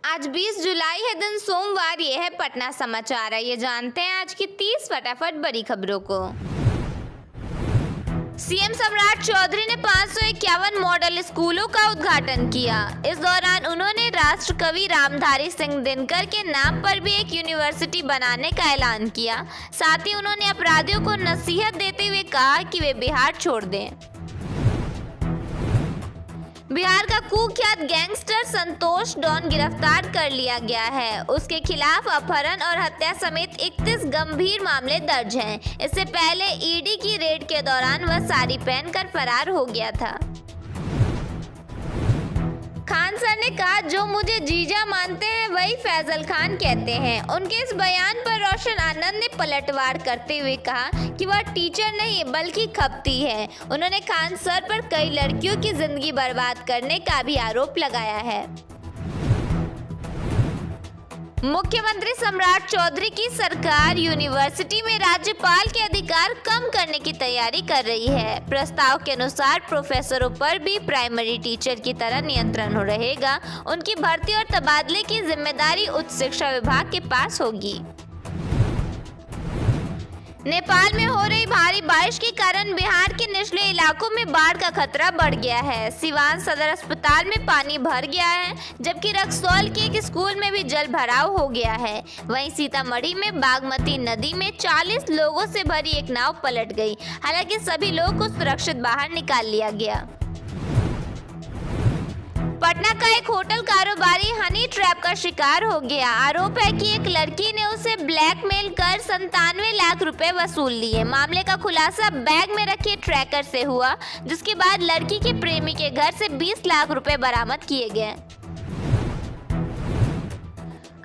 आज 20 जुलाई है, दिन सोमवार। ये है पटना समाचार। ये जानते हैं आज की 30 फटाफट बड़ी खबरों को। सीएम सम्राट चौधरी ने 551 मॉडल स्कूलों का उद्घाटन किया। इस दौरान उन्होंने राष्ट्र कवि रामधारी सिंह दिनकर के नाम पर भी एक यूनिवर्सिटी बनाने का ऐलान किया। साथ ही उन्होंने अपराधियों को नसीहत देते हुए कहा कि वे बिहार छोड़ दें। बिहार का कुख्यात गैंगस्टर संतोष डॉन गिरफ्तार कर लिया गया है। उसके खिलाफ अपहरण और हत्या समेत 31 गंभीर मामले दर्ज हैं। इससे पहले ईडी की रेड के दौरान वह साड़ी पहनकर फरार हो गया था। खान सर ने कहा, जो मुझे जीजा मानते हैं वही फैजल खान कहते हैं। उनके इस बयान पर रोशन आनंद ने पलटवार करते हुए कहा कि वह टीचर नहीं बल्कि खपती है। उन्होंने खान सर पर कई लड़कियों की जिंदगी बर्बाद करने का भी आरोप लगाया है। मुख्यमंत्री सम्राट चौधरी की सरकार यूनिवर्सिटी में राज्यपाल के अधिकार कम करने की तैयारी कर रही है। प्रस्ताव के अनुसार प्रोफेसरों पर भी प्राइमरी टीचर की तरह नियंत्रण रहेगा। उनकी भर्ती और तबादले की जिम्मेदारी उच्च शिक्षा विभाग के पास होगी। नेपाल में हो रही भारी बारिश के कारण बिहार के निचले इलाकों में बाढ़ का खतरा बढ़ गया है। सिवान सदर अस्पताल में पानी भर गया है, जबकि रक्सौल के एक स्कूल में भी जल भराव हो गया है। वहीं सीतामढ़ी में बागमती नदी में 40 लोगों से भरी एक नाव पलट गई। हालांकि सभी लोगों को सुरक्षित बाहर निकाल लिया गया। पटना का एक होटल कारोबारी हनी ट्रैप का शिकार हो गया। आरोप है कि एक लड़की ने उसे ब्लैकमेल कर 97 लाख रुपए वसूल लिए। मामले का खुलासा बैग में रखे ट्रैकर से हुआ, जिसके बाद लड़की के प्रेमी के घर से 20 लाख रुपए बरामद किए गए।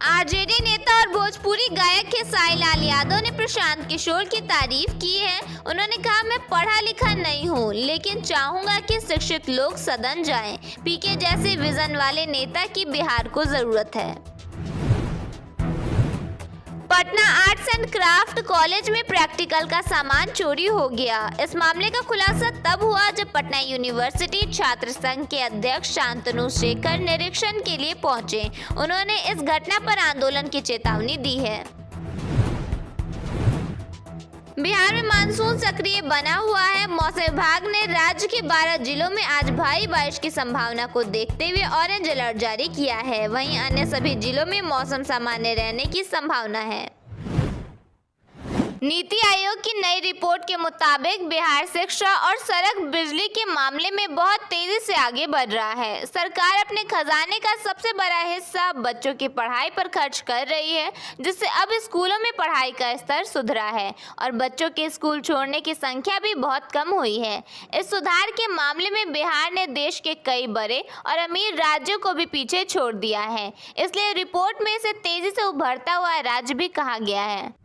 आरजेडी नेता और भोजपुरी गायक खेसारी लाल यादव ने प्रशांत किशोर की तारीफ की है। उन्होंने कहा, मैं पढ़ा लिखा नहीं हूँ, लेकिन चाहूंगा कि शिक्षित लोग सदन जाएं। पीके जैसे विजन वाले नेता की बिहार को जरूरत है। Patna arts and craft college में प्रैक्टिकल का सामान चोरी हो गया। इस मामले का खुलासा तब हुआ जब पटना यूनिवर्सिटी छात्र संघ के अध्यक्ष शांतनु शेखर निरीक्षण के लिए पहुंचे। उन्होंने इस घटना पर आंदोलन की चेतावनी दी है। बिहार में मानसून सक्रिय बना हुआ है। मौसम विभाग ने राज्य के 12 जिलों में आज भारी बारिश की संभावना को देखते हुए ऑरेंज अलर्ट जारी किया है। वहीं अन्य सभी जिलों में मौसम सामान्य रहने की संभावना है। नीति आयोग की नई रिपोर्ट के मुताबिक बिहार शिक्षा और सड़क बिजली के मामले में बहुत तेजी से आगे बढ़ रहा है। सरकार अपने खजाने का सबसे बड़ा हिस्सा बच्चों की पढ़ाई पर खर्च कर रही है, जिससे अब स्कूलों में पढ़ाई का स्तर सुधरा है और बच्चों के स्कूल छोड़ने की संख्या भी बहुत कम हुई है। इस सुधार के मामले में बिहार ने देश के कई बड़े और अमीर राज्यों को भी पीछे छोड़ दिया है, इसलिए रिपोर्ट में इसे तेजी से उभरता हुआ राज्य भी कहा गया है।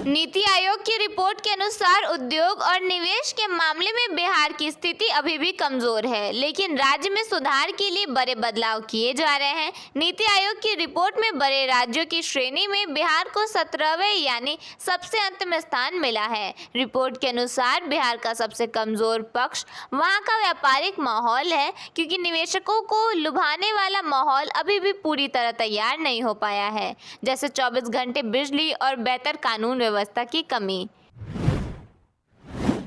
नीति आयोग की रिपोर्ट के अनुसार उद्योग और निवेश के मामले में बिहार की स्थिति अभी भी कमजोर है, लेकिन राज्य में सुधार के लिए बड़े बदलाव किए जा रहे हैं। नीति आयोग की रिपोर्ट में बड़े राज्यों की श्रेणी में बिहार को 17वें यानी सबसे अंतिम स्थान मिला है। रिपोर्ट के अनुसार बिहार का सबसे कमजोर पक्ष वहां का व्यापारिक माहौल है, क्योंकि निवेशकों को लुभाने वाला माहौल अभी भी पूरी तरह तैयार नहीं हो पाया है, जैसे 24 घंटे बिजली और बेहतर कानून व्यवस्था की कमी।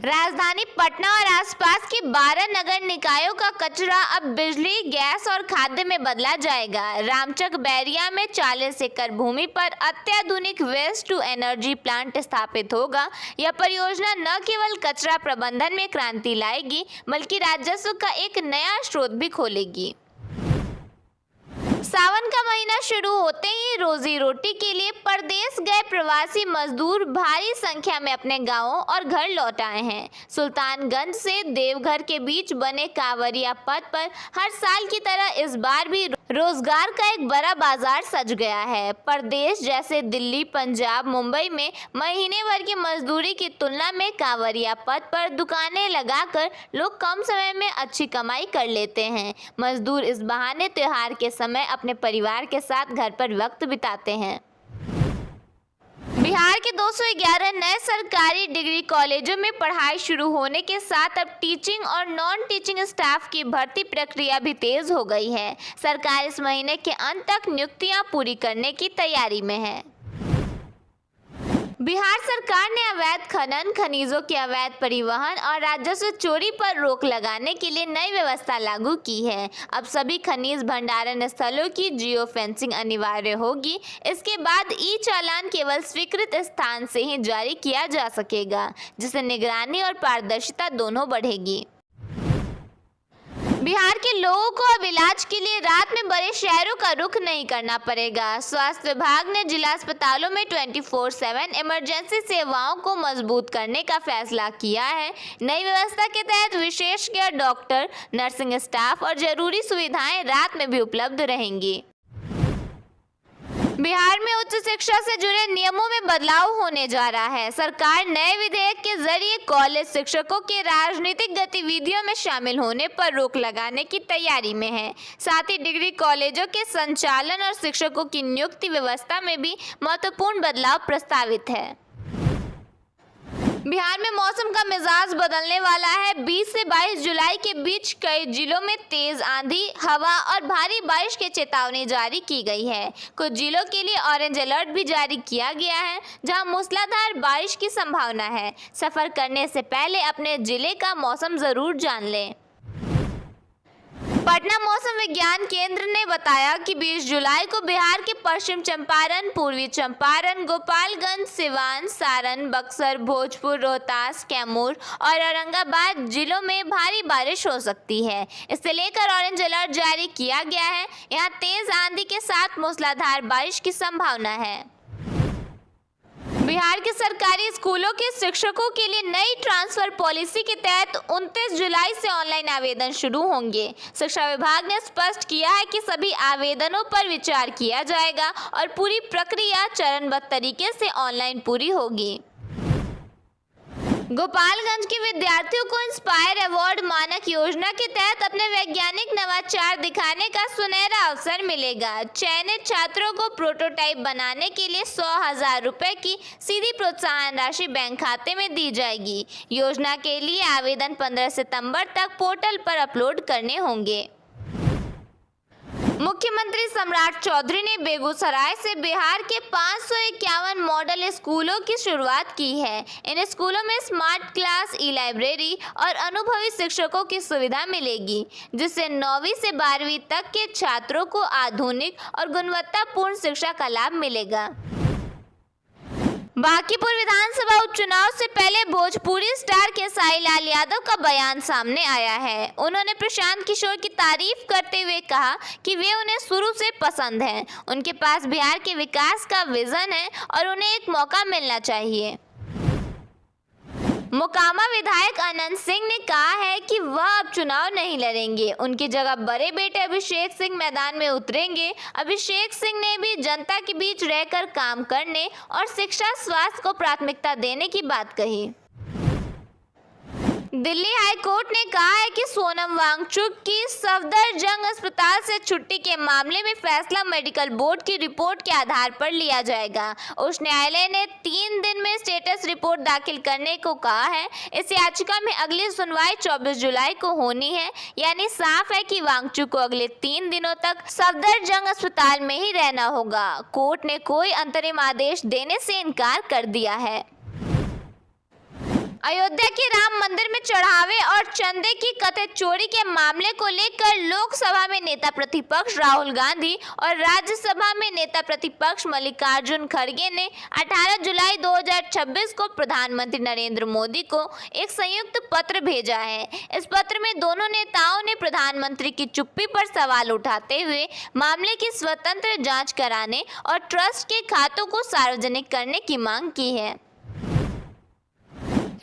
राजधानी पटना और आसपास के 12 नगर निकायों का कचरा अब बिजली, गैस और खाद्य में बदला जाएगा। रामचक बैरिया में 40 एकड़ भूमि पर अत्याधुनिक वेस्ट टू एनर्जी प्लांट स्थापित होगा। यह परियोजना न केवल कचरा प्रबंधन में क्रांति लाएगी, बल्कि राजस्व का एक नया स्रोत भी खोलेगी। सावन का महीना शुरू होते ही रोजी रोटी के लिए परदेश गए प्रवासी मजदूर भारी संख्या में अपने गांवों और घर लौट आए हैं। सुल्तानगंज से देवघर के बीच बने कांवरिया पथ पर हर साल की तरह इस बार भी रोजगार का एक बड़ा बाजार सज गया है। प्रदेश जैसे दिल्ली, पंजाब, मुंबई में महीने भर की मजदूरी की तुलना में कांवरिया पथ पर दुकानें लगाकर लोग कम समय में अच्छी कमाई कर लेते हैं। मजदूर इस बहाने त्योहार के समय अपने परिवार के साथ घर पर वक्त बिताते हैं। बिहार के 211 नए सरकारी डिग्री कॉलेजों में पढ़ाई शुरू होने के साथ अब टीचिंग और नॉन टीचिंग स्टाफ की भर्ती प्रक्रिया भी तेज हो गई है। सरकार इस महीने के अंत तक नियुक्तियां पूरी करने की तैयारी में है। बिहार सरकार ने अवैध खनन, खनिजों के अवैध परिवहन और राजस्व चोरी पर रोक लगाने के लिए नई व्यवस्था लागू की है। अब सभी खनिज भंडारण स्थलों की जियो फेंसिंग अनिवार्य होगी। इसके बाद ई चालान केवल स्वीकृत स्थान से ही जारी किया जा सकेगा, जिससे निगरानी और पारदर्शिता दोनों बढ़ेगी। बिहार के लोगों को अब इलाज के लिए रात में बड़े शहरों का रुख नहीं करना पड़ेगा। स्वास्थ्य विभाग ने जिला अस्पतालों में 24/7 इमरजेंसी सेवाओं को मजबूत करने का फैसला किया है। नई व्यवस्था के तहत विशेषज्ञ डॉक्टर, नर्सिंग स्टाफ और जरूरी सुविधाएं रात में भी उपलब्ध रहेंगी। बिहार में उच्च शिक्षा से जुड़े नियमों में बदलाव होने जा रहा है। सरकार नए विधेयक के जरिए कॉलेज शिक्षकों के राजनीतिक गतिविधियों में शामिल होने पर रोक लगाने की तैयारी में है। साथ ही डिग्री कॉलेजों के संचालन और शिक्षकों की नियुक्ति व्यवस्था में भी महत्वपूर्ण बदलाव प्रस्तावित है। बिहार में मौसम का मिजाज बदलने वाला है। 20 से 22 जुलाई के बीच कई जिलों में तेज आंधी, हवा और भारी बारिश की चेतावनी जारी की गई है। कुछ जिलों के लिए ऑरेंज अलर्ट भी जारी किया गया है, जहां मूसलाधार बारिश की संभावना है। सफर करने से पहले अपने जिले का मौसम जरूर जान लें। पटना मौसम विज्ञान केंद्र ने बताया कि 20 जुलाई को बिहार के पश्चिम चंपारण, पूर्वी चंपारण, गोपालगंज, सिवान, सारण, बक्सर, भोजपुर, रोहतास, कैमूर और औरंगाबाद जिलों में भारी बारिश हो सकती है। इसे लेकर ऑरेंज अलर्ट जारी किया गया है। यहाँ तेज आंधी के साथ मूसलाधार बारिश की संभावना है। बिहार के सरकारी स्कूलों के शिक्षकों के लिए नई ट्रांसफर पॉलिसी के तहत 29 जुलाई से ऑनलाइन आवेदन शुरू होंगे। शिक्षा विभाग ने स्पष्ट किया है कि सभी आवेदनों पर विचार किया जाएगा और पूरी प्रक्रिया चरणबद्ध तरीके से ऑनलाइन पूरी होगी। गोपालगंज के विद्यार्थियों को इंस्पायर अवार्ड मानक योजना के तहत अपने वैज्ञानिक नवाचार दिखाने का सुनहरा अवसर मिलेगा। चयनित छात्रों को प्रोटोटाइप बनाने के लिए 100,000 रुपए की सीधी प्रोत्साहन राशि बैंक खाते में दी जाएगी। योजना के लिए आवेदन 15 सितंबर तक पोर्टल पर अपलोड करने होंगे। मुख्यमंत्री सम्राट चौधरी ने बेगूसराय से बिहार के 551 मॉडल स्कूलों की शुरुआत की है। इन स्कूलों में स्मार्ट क्लास, ई लाइब्रेरी और अनुभवी शिक्षकों की सुविधा मिलेगी, जिससे 9वीं से 12वीं तक के छात्रों को आधुनिक और गुणवत्तापूर्ण शिक्षा का लाभ मिलेगा। बांकीपुर विधानसभा उपचुनाव से पहले भोजपुरी स्टार खेसारी लाल यादव का बयान सामने आया है। उन्होंने प्रशांत किशोर की तारीफ करते हुए कहा कि वे उन्हें शुरू से पसंद हैं। उनके पास बिहार के विकास का विजन है और उन्हें एक मौका मिलना चाहिए। मोकामा विधायक अनंत सिंह ने कहा है कि वह अब चुनाव नहीं लड़ेंगे। उनकी जगह बड़े बेटे अभिषेक सिंह मैदान में उतरेंगे। अभिषेक सिंह ने भी जनता के बीच रहकर काम करने और शिक्षा, स्वास्थ्य को प्राथमिकता देने की बात कही। दिल्ली हाई कोर्ट ने कहा है कि सोनम वांगचुक की सफदरजंग अस्पताल से छुट्टी के मामले में फैसला मेडिकल बोर्ड की रिपोर्ट के आधार पर लिया जाएगा। उच्च न्यायालय ने 3 दिन में स्टेटस रिपोर्ट दाखिल करने को कहा है। इस याचिका में अगली सुनवाई 24 जुलाई को होनी है। यानी साफ है कि वांगचुक को अगले 3 दिनों तक सफदरजंग अस्पताल में ही रहना होगा। कोर्ट ने कोई अंतरिम आदेश देने से इनकार कर दिया है। अयोध्या के राम मंदिर में चढ़ावे और चंदे की कथित चोरी के मामले को लेकर लोकसभा में नेता प्रतिपक्ष राहुल गांधी और राज्यसभा में नेता प्रतिपक्ष मल्लिकार्जुन खड़गे ने 18 जुलाई 2026 को प्रधानमंत्री नरेंद्र मोदी को एक संयुक्त पत्र भेजा है। इस पत्र में दोनों नेताओं ने प्रधानमंत्री की चुप्पी पर सवाल उठाते हुए मामले की स्वतंत्र जांच कराने और ट्रस्ट के खातों को सार्वजनिक करने की मांग की है।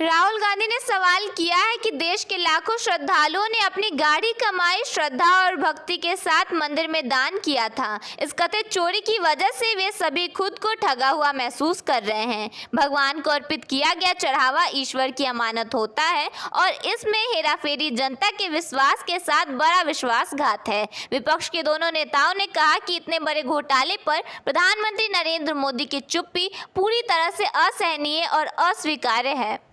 राहुल गांधी ने सवाल किया है कि देश के लाखों श्रद्धालुओं ने अपनी गाढ़ी कमाई श्रद्धा और भक्ति के साथ मंदिर में दान किया था। इस कथित चोरी की वजह से वे सभी खुद को ठगा हुआ महसूस कर रहे हैं। भगवान को अर्पित किया गया चढ़ावा ईश्वर की अमानत होता है और इसमें हेराफेरी जनता के विश्वास के साथ बड़ा विश्वासघात है। विपक्ष के दोनों नेताओं ने कहा कि इतने बड़े घोटाले पर प्रधानमंत्री नरेंद्र मोदी की चुप्पी पूरी तरह से असहनीय और अस्वीकार्य है।